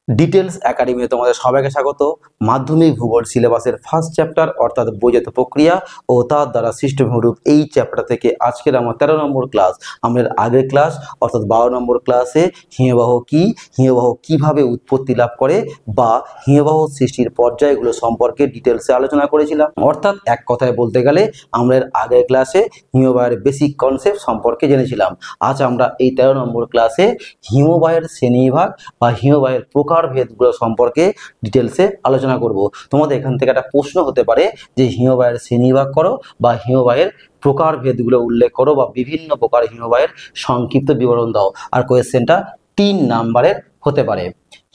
Details একাডেমিতে তোমাদের সবাইকে স্বাগত। মাধ্যমিক ভূগোল সিলেবাসের ফার্স্ট চ্যাপ্টার অর্থাৎ বৈজাত প্রক্রিয়া ও তার দ্বারা সৃষ্ট ভূরূপ, এই চ্যাপ্টার থেকে আজকের আমার 13 নম্বর ক্লাস। আমাদের আগের ক্লাস অর্থাৎ 12 নম্বর ক্লাসে হিমবাহ কি, হিমবাহ কিভাবে উৎপত্তি লাভ করে বা হিমবাহ সৃষ্টির পর্যায়গুলো সম্পর্কে ডিটেলসে আলোচনা করেছিলাম। অর্থাৎ এক কথায় বলতে গেলে আমরা আগের ক্লাসে হিমবাহের বেসিক কনসেপ্ট সম্পর্কে জেনেছিলাম। আজ আমরা এই 13 নম্বর ক্লাসে হিমবাহের শ্রেণীবিভাগ বা হিমবাহের প্রকারভেদগুলো সম্পর্কে ডিটেলসে আলোচনা করব। তোমাদের এখান থেকে একটা প্রশ্ন হতে পারে যে হিমবাহের শ্রেণীবিভাগ করো বা হিমবাহের প্রকারভেদগুলো উল্লেখ করো বা বিভিন্ন প্রকার হিমবাহের সংক্ষিপ্ত বিবরণ দাও। আর কোয়েশ্চেনটা 3 নাম্বারের হতে পারে।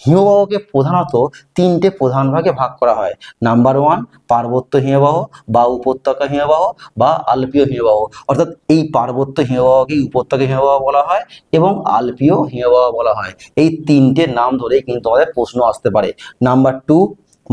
হিমবাহকে প্রধানত 3টে প্রধান ভাগে ভাগ করা হয়। নাম্বার 1 পার্বত্য হিমবাহ বা উপত্যকা হিমবাহ বা আলপীয় হিমবাহ। অর্থাৎ এই পার্বত্য হিমবাহকে উপত্যকা হিমবাহ বলা হয় এবং আলপীয় হিমবাহ বলা হয়। এই 3টে নাম ধরেই কিন্তু আমাদের প্রশ্ন আসতে পারে। নাম্বার 2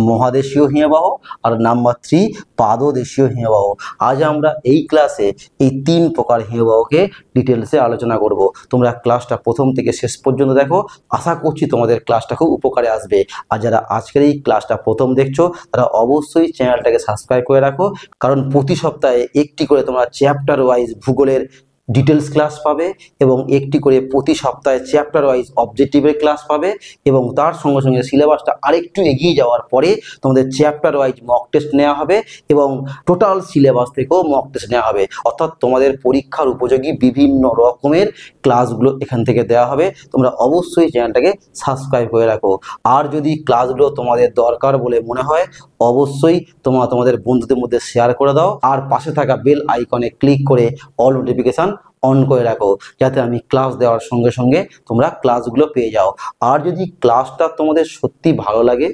মহাদেশীয় হিমবাহ আর নাম্বার 3 পাদদেশীয় হিমবাহ। আজ আমরা এই ক্লাসে এই 3 প্রকার হিমবাহকে ডিটেলসে আলোচনা করব। তোমরা ক্লাসটা প্রথম থেকে শেষ পর্যন্ত দেখো, আশা করছি তোমাদের ক্লাসটা খুব উপকারে আসবে। আর যারা আজকের এই ক্লাসটা প্রথম দেখছো তারা অবশ্যই চ্যানেলটাকে সাবস্ক্রাইব করে রাখো, কারণ প্রতি সপ্তাহে একটি করে তোমরা চ্যাপ্টার ওয়াইজ ভূগোলের ডিটেলস ক্লাস পাবে এবং একটি করে প্রতি সপ্তাহে চ্যাপ্টার ওয়াইজ অবজেক্টিভের ক্লাস পাবে এবং তার সঙ্গে সঙ্গে সিলেবাসটা আরেকটু এগিয়ে যাওয়ার পরে তোমাদের চ্যাপ্টার ওয়াইজ মক টেস্ট নেওয়া হবে এবং টোটাল সিলেবাস থেকেও মক টেস্ট নেওয়া হবে। অর্থাৎ তোমাদের পরীক্ষার উপযোগী বিভিন্ন রকমের ক্লাসগুলো এখান থেকে দেওয়া হবে। তোমরা অবশ্যই চ্যানেলটাকে সাবস্ক্রাইব করে রাখো। আর যদি ক্লাসগুলো তোমাদের দরকার বলে মনে হয় অবশ্যই তোমরা তোমাদের বন্ধুদের মধ্যে শেয়ার করে দাও আর পাশে থাকা বেল আইকনে ক্লিক করে অল নোটিফিকেশন অন করে রাখো, যাতে আমি ক্লাস দেওয়ার সঙ্গে সঙ্গে তোমরা ক্লাসগুলো পেয়ে যাও। আর যদি ক্লাসটা তোমাদের সত্যি ভালো লাগে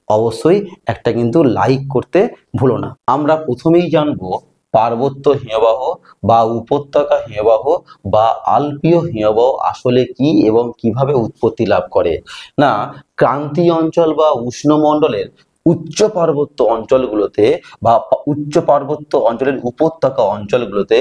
অবশ্যই একটা কিন্তু লাইক করতে ভুলো না। আমরা প্রথমেই জানবো পার্বত্য হিমবাহ বা উপত্যকা হিমবাহ বা আলপীয় হিমবাহ আসলে কি এবং কিভাবে উৎপত্তি লাভ করে। না, ক্রান্তীয় অঞ্চল বা উষ্ণমণ্ডলের উচ্চ পার্বত্য অঞ্চলগুলোতে বা উচ্চ পার্বত্য অঞ্চলের উপত্যকা অঞ্চলগুলোতে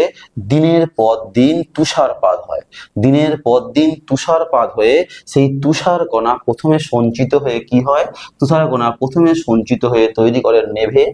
দিনের পর দিন তুষারপাত হয়। দিনের পর দিন তুষারপাত হয়ে সেই তুষার কণা প্রথমে সঞ্চিত হয়ে কি হয়, তুষার কণা প্রথমে সঞ্চিত হয়ে তৈরি করে নেভে,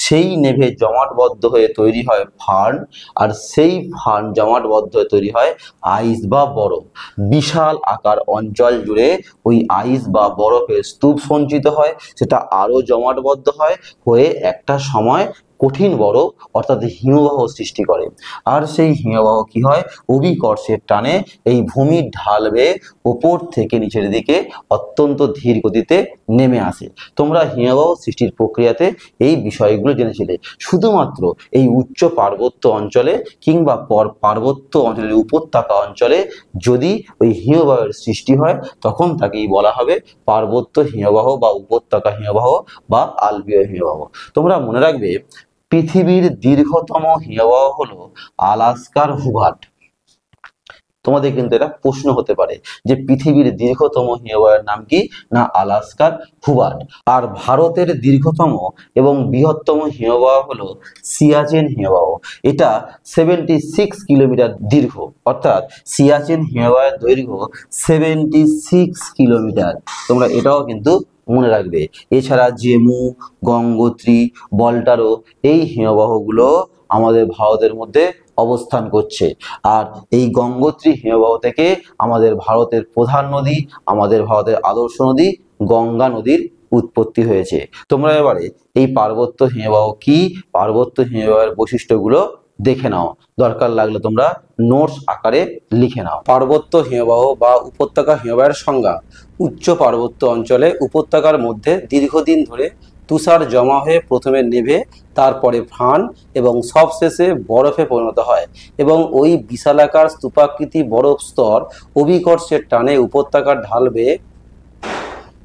সেই নেভে জমাটবদ্ধ হয়ে তৈরি হয় ফার্ন, আর সেই ফার্ন জমাটবদ্ধ হয়ে তৈরি হয় আইস বা বরফ। বিশাল আকার অঞ্চল জুড়ে ওই আইস বা বরফের স্তূপ সঞ্চিত হয়, সেটা আরো জমাটবদ্ধ হয় হয়ে একটা সময় কঠিন বরফ অর্থাৎ হিমবাহ সৃষ্টি করে। আর সেই হিমবাহ কি হয়, অভিকর্ষের টানে এই ভূমির ঢাল বেয়ে ওপর থেকে নিচের দিকে অত্যন্ত ধীর গতিতে নেমে আসে। তোমরা হিমবাহ সৃষ্টির প্রক্রিয়াতে এই বিষয়গুলো জেনেছিলে। শুধুমাত্র এই উচ্চ পার্বত্য অঞ্চলে কিংবা পার্বত্য অঞ্চলের উপত্যকা অঞ্চলে যদি ওই হিমবাহের সৃষ্টি হয় তখন তাকেই বলা হবে পার্বত্য হিমবাহ বা উপত্যকা হিমবাহ বা আলপীয় হিমবাহ। তোমরা মনে রাখবে পৃথিবীর দীর্ঘতম হিমবাহ হলো আলাস্কার হুভার্ট। তোমাদের কিন্তু এটা প্রশ্ন হতে পারে যে পৃথিবীর দীর্ঘতম হিমবাহের নাম কি, না আলাস্কার হুভার্ট। আর ভারতের দীর্ঘতম এবং বৃহত্তম হিমবাহ হলো সিয়াচেন হিমবাহ। এটা 76 কিলোমিটার দীর্ঘ, অর্থাৎ সিয়াচেন হিমবাহের দৈর্ঘ্য 76 কিলোমিটার। তোমরা এটাও কিন্তু মনে রাখবে। এছাড়া জেমু, গঙ্গোত্রী, বল্টারো এই হিমবাহগুলো আমাদের ভারতের মধ্যে অবস্থান করছে। আর এই গঙ্গোত্রী হিমবাহ থেকে আমাদের ভারতের প্রধান নদী, আমাদের ভারতের আদর্শ নদী গঙ্গা নদীর উৎপত্তি হয়েছে। তোমরা এবারে এই পার্বত্য হিমবাহ কি, পার্বত্য হিমবাহের বৈশিষ্ট্যগুলো দেখে নাও। দরকার লাগলে তোমরা নোটস আকারে লিখে নাও। পার্বত্য হিমবাহ বা উপত্যকা হিমবাহের সংজ্ঞা: উচ্চ পার্বত্য অঞ্চলে উপত্যকার মধ্যে দীর্ঘদিন ধরে তুষার জমা হয়ে প্রথমে নেভে, তারপরে ফান এবং সবশেষে বরফে পরিণত হয় এবং ওই বিশালাকার স্তূপাকৃতি বরফ স্তর অভিকর্ষের টানে উপত্যকার ঢাল বেয়ে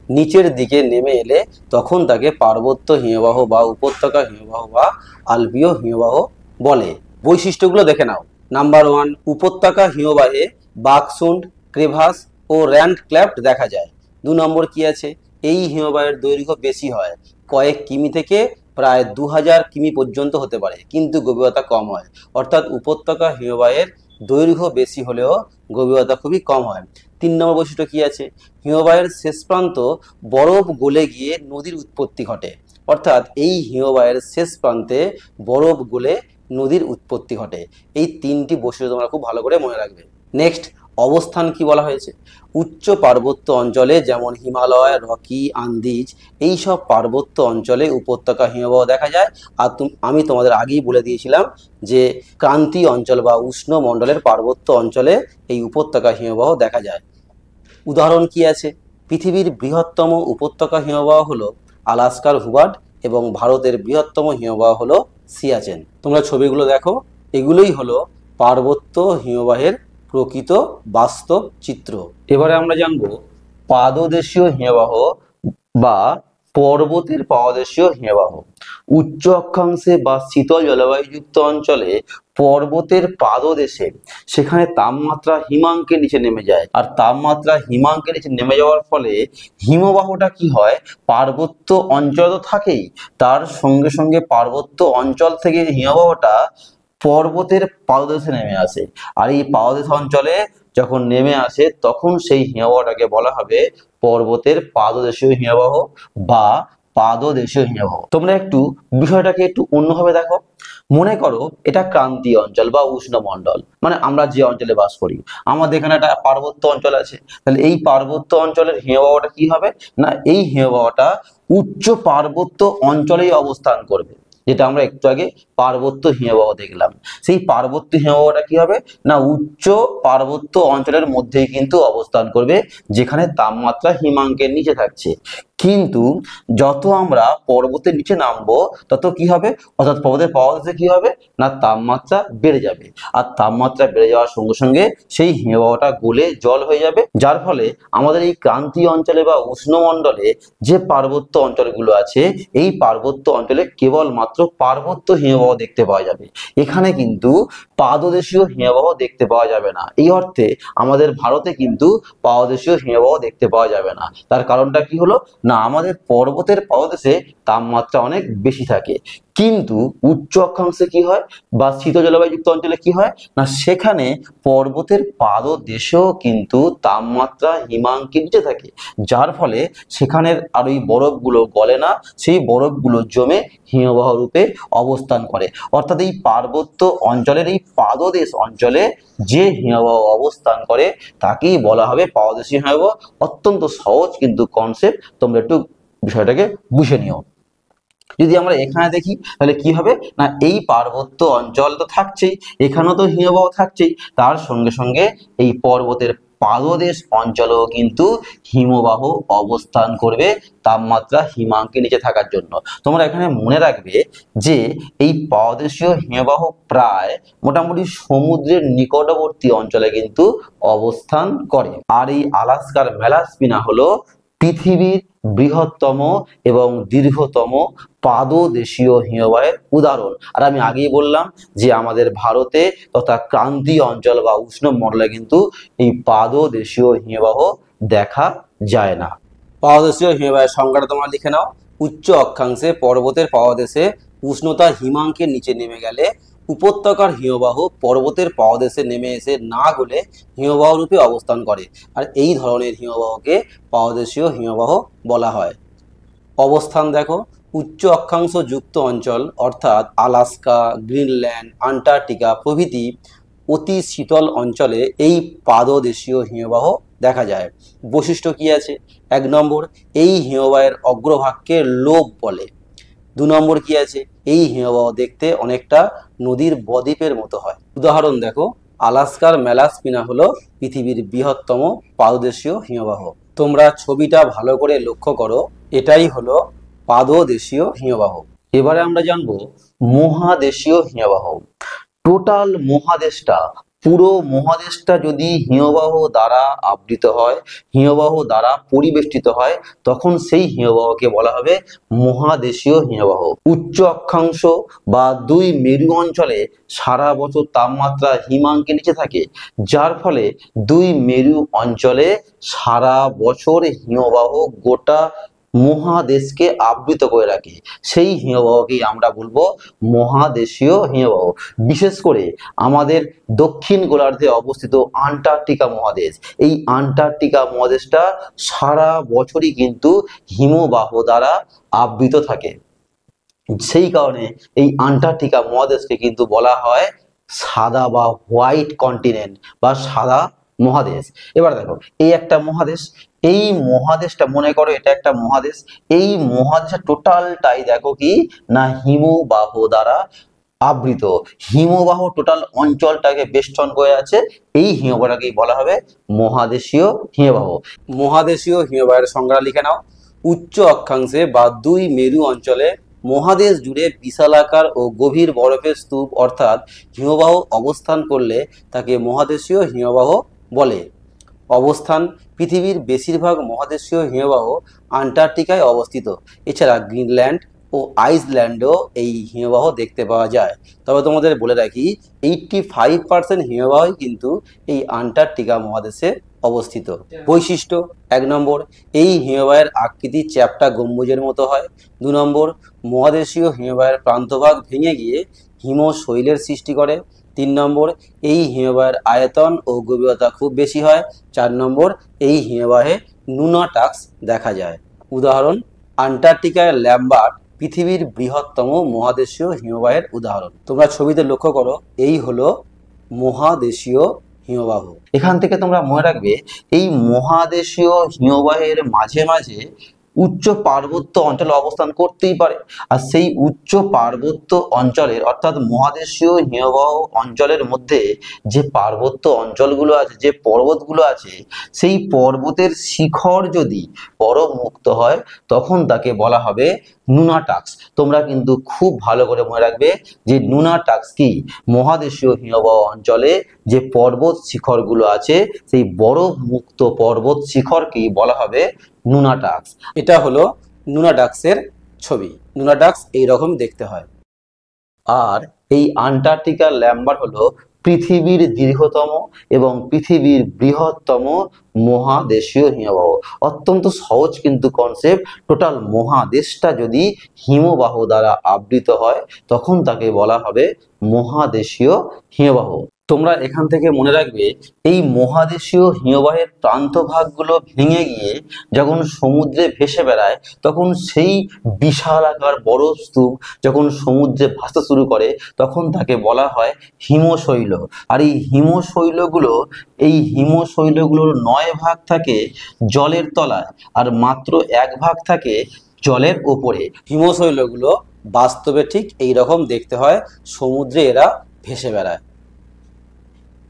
নিচের দিকে নেমে এলে তখন তাকে পার্বত্য হিমবাহ বা উপত্যকা হিমবাহ বা আলপীয় হিমবাহ বলে। বৈশিষ্ট্যগুলো দেখে নাও। নাম্বার 1, উপত্যকা হিমবাহে বাকসুন্ড, ক্রেভাস ও র্যান্ড ক্ল্যাফট দেখা যায়। 2 নম্বর কি আছে, এই হিমবাহের দৈর্ঘ্য বেশি হয়, কয়েক কিমি থেকে প্রায় 2000 কিমি পর্যন্ত হতে পারে, কিন্তু গভীরতা কম হয়। অর্থাৎ উপত্যকা হিমবাহের দৈর্ঘ্য বেশি হলেও গভীরতা খুবই কম হয়। 3 নম্বর বৈশিষ্ট্য কি আছে, হিমবাহের শেষ প্রান্ত বরফ গলে গিয়ে নদীর উৎপত্তি ঘটে, অর্থাৎ এই হিমবাহের শেষ প্রান্তে বরফ গলে নদীর উৎপত্তি ঘটে। এই 3টি বৈশিষ্ট্য তোমরা খুব ভালো করে মনে রাখবে। নেক্সট, অবস্থান কি বলা হয়েছে, উচ্চ পার্বত্য অঞ্চলে যেমন হিমালয়, রকি, আন্দিজ, এই সব পার্বত্য অঞ্চলে উপত্যকা হিমবাহ দেখা যায়। আর আমি তোমাদের আগেই বলে দিয়েছিলাম যে ক্রান্তীয় অঞ্চল বা উষ্ণ মণ্ডলের পার্বত্য অঞ্চলে এই উপত্যকা হিমবাহ দেখা যায়। উদাহরণ কি আছে, পৃথিবীর বৃহত্তম উপত্যকা হিমবাহ হলো আলাস্কার হুবার্ড এবং ভারতের বৃহত্তম হিমবাহ হলো সিয়াচেন। তোমরা ছবিগুলো দেখো, এগুলোই হলো পার্বত্য হিমবাহের প্রকৃত বাস্তব চিত্র। এবারে আমরা জানবো পাদদেশীয় হিমবাহ বা পর্বতের পাদদেশীয় হিমবাহ। উচ্চ অক্ষাংশে বা শীতল জলবায়ুযুক্ত অঞ্চলে পর্বতের পাদদেশে সেখানে তাপমাত্রা হিমাঙ্কের নিচে নেমে যায়, আর তাপমাত্রা হিমাঙ্কের নিচে নেমে যাওয়ার ফলে হিমবাহটা কি হয়, পার্বত্য অঞ্চল তো থাকেই, তার সঙ্গে সঙ্গে পার্বত্য অঞ্চল থেকে হিমবাহটা পর্বতের পাদদেশে নেমে আসে। আর এই পাদদেশ অঞ্চলে যখন নেমে আসে তখন সেই হিমবাহটাকে বলা হবে পর্বতের পাদদেশীয় হিমবাহ বা পাদদেশীয় হিমবাহ। তোমরা একটু বিষয়টাকে একটু অন্যভাবে দেখো। মনে করো এটা ক্রান্তীয় অঞ্চল বা উষ্ণমণ্ডল, মানে আমরা যে অঞ্চলে বাস করি, আমাদের এখানে একটা পার্বত্য অঞ্চল আছে, তাহলে এই পার্বত্য অঞ্চলের হিমবাহটা কি হবে না, এই হিমবাহটা উচ্চ পার্বত্য অঞ্চলেই অবস্থান করবে, যেটা আমরা একটু আগে পার্বত্য হিমবাহ দেখলাম। সেই পার্বত্য হিমবাহটা কি হবে না, উচ্চ পার্বত্য অঞ্চলের মধ্যেই কিন্তু অবস্থান করবে, যেখানে তাপমাত্রা হিমাঙ্কের নিচে থাকছে। কিন্তু যত আমরা পর্বতের নিচে নামবো তত কি হবে, অর্থাৎ পর্বতের পাদদেশে কি হবে না, তাপমাত্রা বেড়ে যাবে, আর তাপমাত্রা বেড়ে যাওয়ার সঙ্গে সঙ্গে সেই হিমবাহটা গলে জল হয়ে যাবে, যার ফলে আমাদের এই ক্রান্তীয় অঞ্চলে বা উষ্ণমণ্ডলে যে পার্বত্য অঞ্চলগুলো আছে, এই পার্বত্য অঞ্চলে কেবলমাত্র পার্বত্য হিমবাহ দেখতে পাওয়া যাবে। এখানে কিন্তু পাদদেশীয় হিমবাহ দেখতে পাওয়া যাবে না। এই অর্থে আমাদের ভারতে কিন্তু পাদদেশীয় হিমবাহ দেখতে পাওয়া যাবে না। তার কারণটা কি হলো না, আমাদের পর্বতের পাদদেশে তাপমাত্রা অনেক বেশি থাকে, কিন্তু উচ্চ অক্ষাংশে কি হয় বা শীত জলবায়ুযুক্ত অঞ্চলে কি হয় না, সেখানে পর্বতের পাদদেশেও কিন্তু তাপমাত্রা হিমাঙ্কের নিচে থাকে, যার ফলে সেখানের আর ওই বরফগুলো গলে না, সেই বরফগুলো জমে হিমবাহ রূপে অবস্থান করে। অর্থাৎ এই পার্বত্য অঞ্চলের এই পাদদেশ অঞ্চলে যে হিমবাহ অবস্থান করে তাকেই বলা হবে পাদদেশীয় হিমবাহ। অত্যন্ত সহজ কিন্তু কনসেপ্ট, তোমরা একটু বিষয়টাকে বুঝে নিও। যদি আমরা এখানে দেখি তাহলে কি হবে না, এই পার্বত্য অঞ্চল তো থাকছেই, এখানেও তো হিমবাহ থাকছেই, তার সঙ্গে সঙ্গে এই পর্বতের পাদদেশ অঞ্চলেও কিন্তু হিমবাহ অবস্থান করবে তাপমাত্রা হিমাঙ্কের নিচে থাকার জন্য। তোমরা এখানে মনে রাখবে যে এই পাদদেশীয় হিমবাহ প্রায় মোটামুটি সমুদ্রের নিকটবর্তী অঞ্চলে কিন্তু অবস্থান করে। আর এই আলাস্কার ম্যালাস্পিনা হলো পৃথিবীর বৃহত্তম এবং দীর্ঘতম পাদদেশীয় হিমবাহের উদাহরণ। আর আমি আগেই বললাম যে আমাদের ভারতে তথা ক্রান্তীয় অঞ্চল বা উষ্ণমণ্ডলে কিন্তু এই পাদদেশীয় হিমবাহ দেখা যায় না। পাদদেশীয় হিমবাহের সংজ্ঞাটা তোমরা লিখে নাও। উচ্চ অক্ষাংশে পর্বতের পাদদেশে উষ্ণতা হিমাঙ্কের নিচে নেমে গেলে উপত্যকার হিমবাহ পর্বতের পাদদেশে নেমে এসে না গলে হিমবাহ রূপে অবস্থান করে, আর এই ধরনের হিমবাহকে পাদদেশীয় হিমবাহ বলা হয়। অবস্থান দেখো, উচ্চ অক্ষাংশ যুক্ত অঞ্চল অর্থাৎ আলাস্কা, গ্রিনল্যান্ড, আন্টার্কটিকা প্রভৃতি অতি শীতল অঞ্চলে এই পাদদেশীয় হিমবাহ দেখা যায়। বৈশিষ্ট্য কি আছে, 1 নম্বর, এই হিমবাহের অগ্রভাগকে লোব বলে। 2 নম্বর কি আছে, এই হিমবাহ দেখতে অনেকটা নদীর বদ্বীপের মতো হয়। উদাহরণ দেখো, আলাস্কার ম্যালাস্পিনা হলো পৃথিবীর বৃহত্তম পাদদেশীয় হিমবাহ। তোমরা ছবিটা ভালো করে লক্ষ্য করো, এটাই হলো পাদদেশীয় হিমবাহ। এবারে আমরা জানবো মহাদেশীয় হিমবাহ। টোটাল মহাদেশটা, পুরো মহাদেশটা যদি হিমবাহ দ্বারা আবৃত হয়, হিমবাহ দ্বারা পরিবেষ্টিত হয়, তখন সেই হিমবাহকে বলা হবে মহাদেশীয় হিমবাহ। উচ্চ অক্ষাংশ বা 2 মেরু অঞ্চলে সারা বছর তাপমাত্রা হিমাঙ্কের নিচে থাকে, যার ফলে 2 মেরু অঞ্চলে সারা বছর হিমবাহ গোটা মহাদেশকে আবৃত করে রাখে, সেই হিমবাহকেই আমরা বলবো মহাদেশীয় হিমবাহ। বিশেষ করে আমাদের দক্ষিণ গোলার্ধে অবস্থিত আন্টার্কটিকা মহাদেশ, এই আন্টার্কটিকা মহাদেশটা সারা বছরই কিন্তু হিমবাহ দ্বারা আবৃত থাকে। সেই কারণে এই আন্টার্কটিকা মহাদেশকে কিন্তু বলা হয় সাদা বা হোয়াইট কন্টিনেন্ট বা সাদা মহাদেশ। এবার দেখো, এই একটা মহাদেশ, এই মহাদেশটা মনে করো এটা একটা মহাদেশ, এই মহাদেশের টোটালটাই দেখো কি না হিমবাহ দ্বারা আবৃত। হিমবাহ টোটাল অঞ্চলটাকে বেষ্টন করে আছে, এই হিমবাহটাকেই বলা হবে মহাদেশীয় হিমবাহ। মহাদেশীয় হিমবাহের সংজ্ঞা লিখে নাও। উচ্চ অক্ষাংশে বা দুই মেরু অঞ্চলে মহাদেশ জুড়ে বিশালাকার ও গভীর বরফের স্তূপ অর্থাৎ হিমবাহ অবস্থান করলে তাকে মহাদেশীয় হিমবাহ বলে। অবস্থান: পৃথিবীর বেশিরভাগ মহাদেশীয় হিমবাহ আন্টার্কটিকায় অবস্থিত। এছাড়া গ্রিনল্যান্ড ও আইসল্যান্ডেও এই হিমবাহ দেখতে পাওয়া যায়। তবে তোমাদের বলে রাখি 85% হিমবাহই কিন্তু এই আন্টার্কটিকা মহাদেশে অবস্থিত। বৈশিষ্ট্য: 1 নম্বর, এই হিমবাহের আকৃতি চ্যাপ্টা গম্বুজের মতো হয়। 2 নম্বর, মহাদেশীয় হিমবাহের প্রান্তভাগ ভেঙে গিয়ে হিমশৈলের সৃষ্টি করে। 3 নম্বর, এই হিমবাহের আয়তন ও গভীরতা খুব বেশি হয়। 4 নম্বর, এই হিমবাহে নুনাটাক্স দেখা যায়। উদাহরণ: আন্টার্কটিকার ল্যাম্বার্ট পৃথিবীর বৃহত্তম মহাদেশীয় হিমবাহের উদাহরণ। তোমরা ছবিতে লক্ষ্য করো, এই হলো মহাদেশীয় হিমবাহ। এখান থেকে তোমরা মনে রাখবে এই মহাদেশীয় হিমবাহের মাঝে মাঝে উচ্চ পার্বত্য অঞ্চলে অবস্থান করতেই পারে। আর সেই উচ্চ পার্বত্য অঞ্চলের অর্থাৎ মহাদেশীয় হিমবাহ অঞ্চলের মধ্যে যে পার্বত্য অঞ্চলগুলো আছে, যে পর্বতগুলো আছে, সেই পর্বতের শিখর যদি বরফ মুক্ত হয় তখন তাকে বলা হবে নুনাটাক্স। তোমরা কিন্তু খুব ভালো করে মনে রাখবে যে নুনাটাক্স কি, মহাদেশীয় হিমবাহ অঞ্চলে যে পর্বত শিখরগুলো আছে সেই বরফ মুক্ত পর্বত শিখরকেই বলা হবে নুনাটাক্স। এটা হলো নুনাটাক্সের ছবি। নুনাটাক্স এইরকম দেখতে হয়। আর এই আন্টার্কটিকার ল্যাম্বার্ট হলো পৃথিবীর দীর্ঘতম এবং পৃথিবীর বৃহত্তম মহাদেশীয় হিমবাহ। অত্যন্ত সহজ কিন্তু কনসেপ্ট। টোটাল মহাদেশটা যদি হিমবাহ দ্বারা আবৃত হয় তখন তাকে বলা হবে মহাদেশীয় হিমবাহ। তোমরা এখান থেকে মনে রাখবে এই মহাদেশীয় হিমবাহের প্রান্তভাগগুলো ভেঙে গিয়ে যখন সমুদ্রে ভেসে বেড়ায় তখন সেই বিশাল আকার বরফ স্তূপ যখন সমুদ্রে ভাসতে শুরু করে তখন তাকে বলা হয় হিমশৈল। আর এই হিমশৈলগুলোর 9 ভাগ থাকে জলের তলায় আর মাত্র 1 ভাগ থাকে জলের ওপরে। হিমশৈলগুলো বাস্তবে ঠিক এই রকম দেখতে হয়, সমুদ্রে এরা ভেসে বেড়ায়।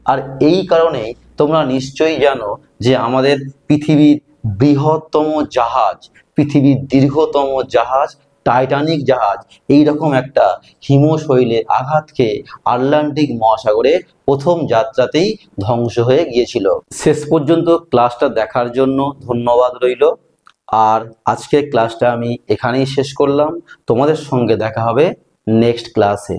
আর এই কারণেই তোমরা নিশ্চয়ই জানো যে আমাদের পৃথিবীর বৃহত্তম জাহাজ, পৃথিবীর দীর্ঘতম জাহাজ টাইটানিক জাহাজ এইরকম একটা হিমশৈলে আঘাত খেয়ে আটলান্টিক মহাসাগরে প্রথম যাত্রাতেই ধ্বংস হয়ে গিয়েছিল। শেষ পর্যন্ত ক্লাসটা দেখার জন্য ধন্যবাদ রইল। আর আজকের ক্লাসটা আমি এখানেই শেষ করলাম। তোমাদের সঙ্গে দেখা হবে নেক্সট ক্লাসে।